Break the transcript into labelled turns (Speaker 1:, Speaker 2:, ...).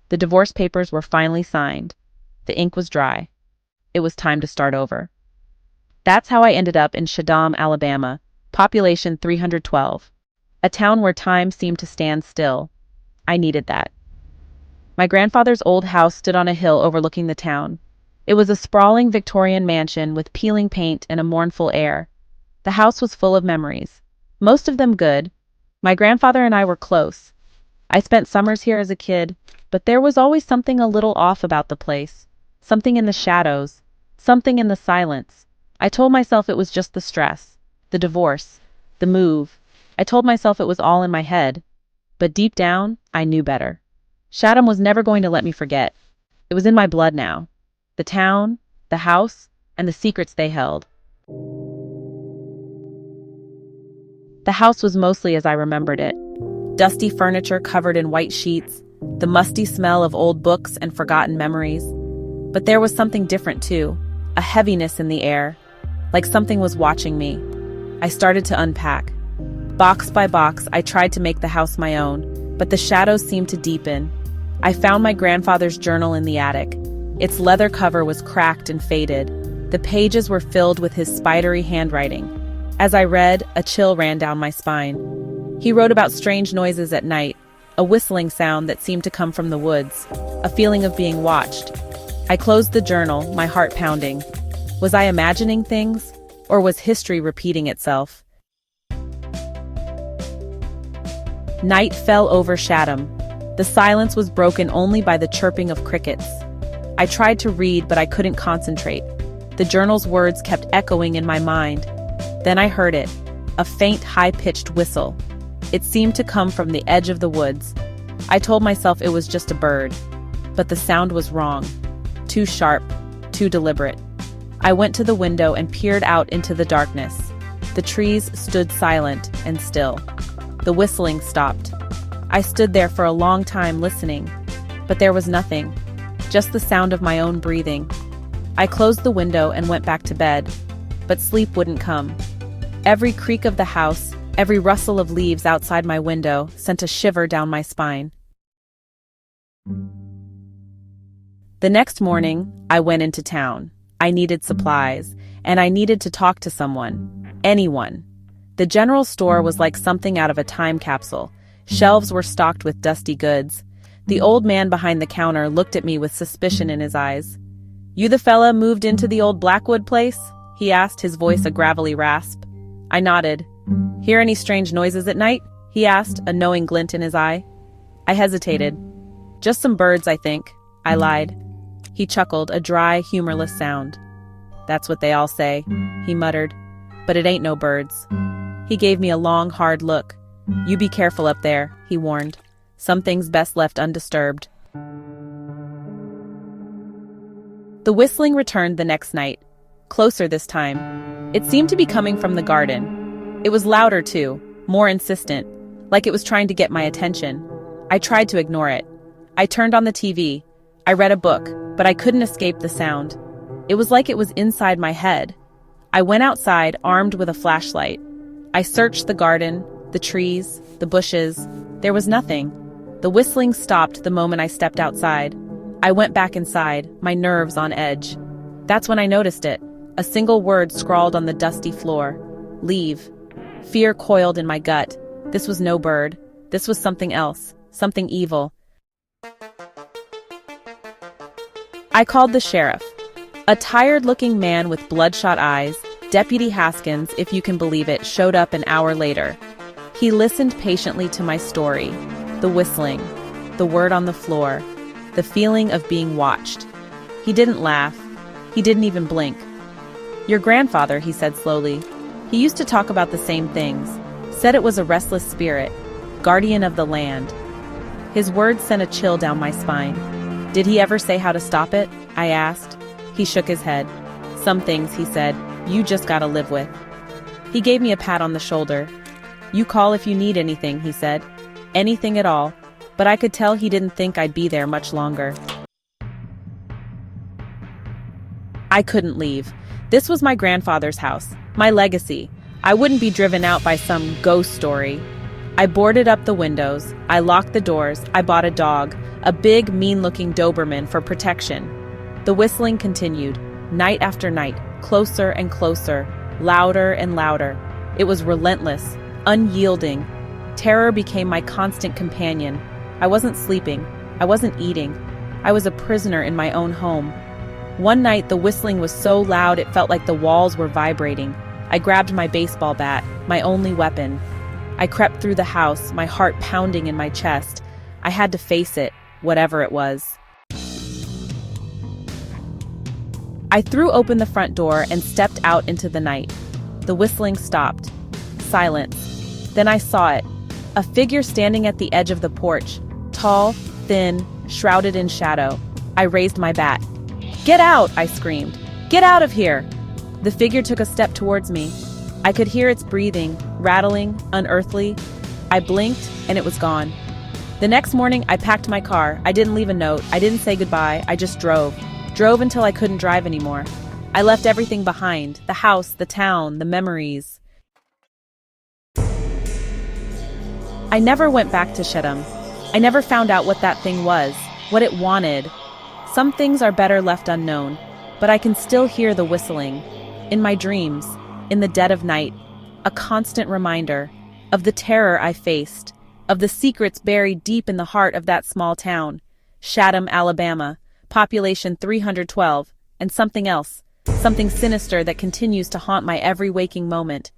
Speaker 1: The divorce papers were finally signed. The ink was dry. It was time to start over. That's how I ended up in Shaddam, Alabama, population 312, a town where time seemed to stand still. I needed that. My grandfather's old house stood on a hill overlooking the town. It was a sprawling Victorian mansion with peeling paint and a mournful air. The house was full of memories, most of them good. My grandfather and I were close. I spent summers here as a kid, but there was always something a little off about the place. Something in the shadows, something in the silence. I told myself it was just the stress, the divorce, the move. I told myself it was all in my head. But deep down, I knew better. Shaddam was never going to let me forget. It was in my blood now. The town, the house, and the secrets they held. The house was mostly as I remembered it. Dusty furniture covered in white sheets, the musty smell of old books and forgotten memories. But there was something different too, a heaviness in the air, like something was watching me. I started to unpack. Box by box, I tried to make the house my own, but the shadows seemed to deepen. I found my grandfather's journal in the attic. Its leather cover was cracked and faded. The pages were filled with his spidery handwriting. As I read, a chill ran down my spine. He wrote about strange noises at night, a whistling sound that seemed to come from the woods, a feeling of being watched. I closed the journal, my heart pounding. Was I imagining things, or was history repeating itself? Night fell over Shaddam. The silence was broken only by the chirping of crickets. I tried to read, but I couldn't concentrate. The journal's words kept echoing in my mind. Then I heard it, a faint, high-pitched whistle. It seemed to come from the edge of the woods. I told myself it was just a bird, but the sound was wrong. Too sharp, too deliberate. I went to the window and peered out into the darkness. The trees stood silent and still. The whistling stopped. I stood there for a long time listening, but there was nothing, just the sound of my own breathing. I closed the window and went back to bed, but sleep wouldn't come. Every creak of the house, every rustle of leaves outside my window sent a shiver down my spine. The next morning, I went into town. I needed supplies, and I needed to talk to someone, anyone. The general store was like something out of a time capsule. Shelves were stocked with dusty goods. The old man behind the counter looked at me with suspicion in his eyes. "You the fella moved into the old Blackwood place?" he asked, his voice a gravelly rasp. I nodded. "Hear any strange noises at night?" he asked, a knowing glint in his eye. I hesitated. "Just some birds, I think," I lied. He chuckled, a dry, humorless sound. "That's what they all say," he muttered. "But it ain't no birds." He gave me a long, hard look. "You be careful up there," he warned. "Some things best left undisturbed." The whistling returned the next night, closer this time. It seemed to be coming from the garden. It was louder too, more insistent, like it was trying to get my attention. I tried to ignore it. I turned on the TV. I read a book, but I couldn't escape the sound. It was like it was inside my head. I went outside, armed with a flashlight. I searched the garden, the trees, the bushes. There was nothing. The whistling stopped the moment I stepped outside. I went back inside, my nerves on edge. That's when I noticed it. A single word scrawled on the dusty floor. Leave. Fear coiled in my gut. This was no bird. This was something else. Something evil. I called the sheriff. A tired-looking man with bloodshot eyes, Deputy Haskins, if you can believe it, showed up an hour later. He listened patiently to my story. The whistling, the word on the floor, the feeling of being watched. He didn't laugh. He didn't even blink. "Your grandfather," he said slowly. "He used to talk about the same things. Said it was a restless spirit, guardian of the land." His words sent a chill down my spine. "Did he ever say how to stop it?" I asked. He shook his head. "Some things," he said, "you just gotta live with." He gave me a pat on the shoulder. "You call if you need anything," he said. Anything at all. But I could tell he didn't think I'd be there much longer. I couldn't leave. This was my grandfather's house, my legacy. I wouldn't be driven out by some ghost story. I boarded up the windows, I locked the doors, I bought a dog, a big, mean-looking Doberman for protection. The whistling continued, night after night, closer and closer, louder and louder. It was relentless, unyielding. Terror became my constant companion. I wasn't sleeping, I wasn't eating. I was a prisoner in my own home. One night, the whistling was so loud it felt like the walls were vibrating. I grabbed my baseball bat, my only weapon. I crept through the house, my heart pounding in my chest. I had to face it, whatever it was. I threw open the front door and stepped out into the night. The whistling stopped. Silence. Then I saw it. A figure standing at the edge of the porch. Tall, thin, shrouded in shadow. I raised my bat. "Get out!" I screamed. "Get out of here!" The figure took a step towards me. I could hear its breathing, rattling, unearthly. I blinked, and it was gone. The next morning, I packed my car. I didn't leave a note. I didn't say goodbye. I just drove. Drove until I couldn't drive anymore. I left everything behind. The house, the town, the memories. I never went back to Shaddam. I never found out what that thing was, what it wanted. Some things are better left unknown, but I can still hear the whistling. In my dreams, in the dead of night, a constant reminder of the terror I faced, of the secrets buried deep in the heart of that small town, Shaddam, Alabama, population 312, and something else, something sinister that continues to haunt my every waking moment.